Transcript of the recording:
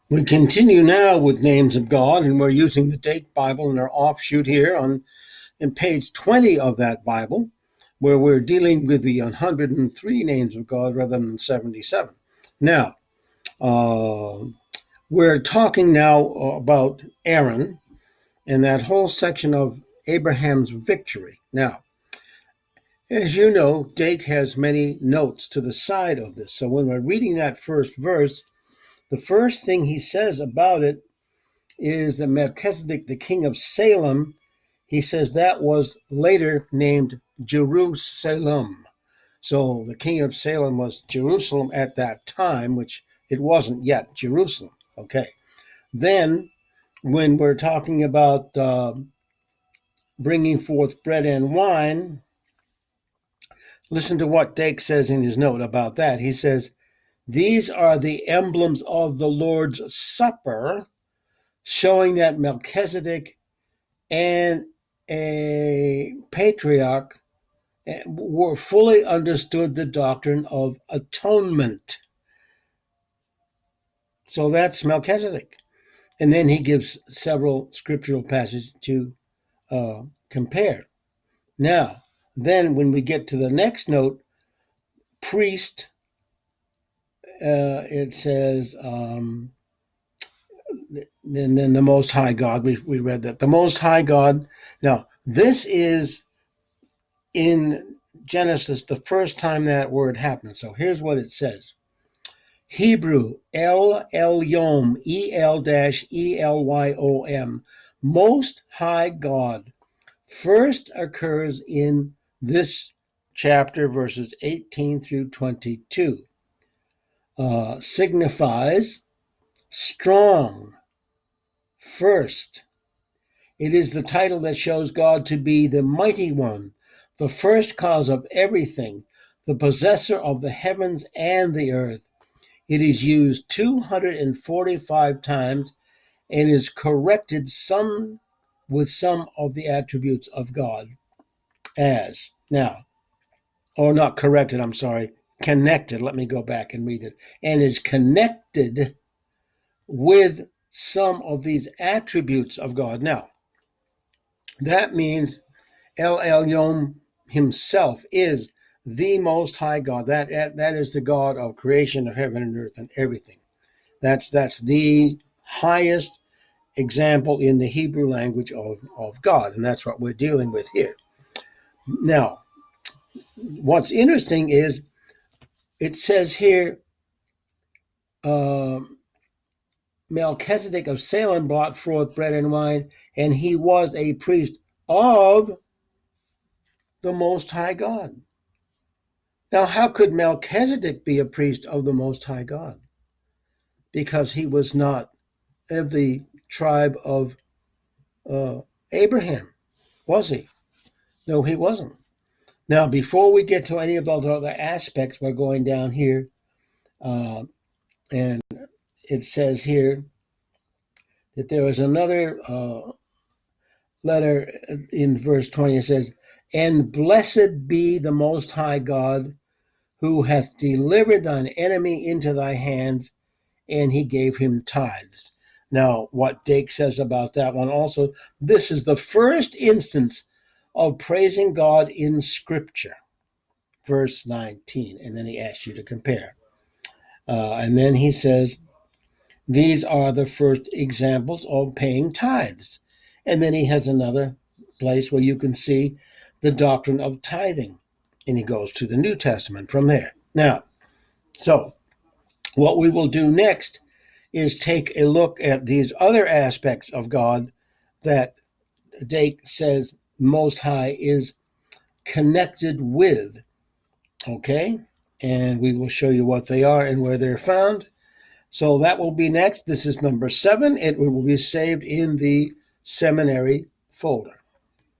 We continue now with names of God, and we're using the Dake Bible in our offshoot here in page 20 of that Bible, where we're dealing with the 103 names of God rather than 77. Now, we're talking now about Aaron and that whole section of Abraham's victory. Now, as you know, Dake has many notes to the side of this. So when we're reading that first verse, the first thing he says about it is that Melchizedek, the king of Salem, he says that was later named Jerusalem. So the king of Salem was Jerusalem at that time, which it wasn't yet Jerusalem. Okay. Then, when we're talking about bringing forth bread and wine, listen to what Dake says in his note about that. He says, "These are the emblems of the Lord's Supper, showing that Melchizedek and a patriarch were fully understood the doctrine of atonement." So that's Melchizedek. And then he gives several scriptural passages to compare. Now, then when we get to the next note, priest, it says, then the Most High God, we read that. The Most High God. Now, this is in Genesis the first time that word happened. So here's what it says. Hebrew, El Elyon, El-Elym, Most High God, first occurs in this chapter, verses 18 through 22. Signifies strong, first. It is the title that shows God to be the mighty one, the first cause of everything, the possessor of the heavens and the earth. It is used 245 times and is corrected with some of the attributes of God as. Now, or not corrected, I'm sorry, connected. Let me go back and read it. And is connected with some of these attributes of God. Now, that means El Elyon himself is the Most High God. That is the God of creation of heaven and earth and everything. That's the highest example in the Hebrew language of God, and that's what we're dealing with here. Now, what's interesting is it says here, Melchizedek of Salem brought forth bread and wine, and he was a priest of the Most High God. Now, how could Melchizedek be a priest of the Most High God? Because he was not of the tribe of Abraham, was he? No, he wasn't. Now, before we get to any of those other aspects, we're going down here, and it says here that there is another letter in verse 20. It says, "And blessed be the Most High God, who hath delivered thine enemy into thy hands, and he gave him tithes." Now, what Dake says about that one also, this is the first instance of praising God in Scripture. Verse 19, and then he asks you to compare. And then he says, these are the first examples of paying tithes. And then he has another place where you can see the doctrine of tithing. And he goes to the New Testament from there. Now, so what we will do next is take a look at these other aspects of God that Dake says Most High is connected with. Okay? And we will show you what they are and where they're found. So that will be next. This is number 7. It will be saved in the seminary folder.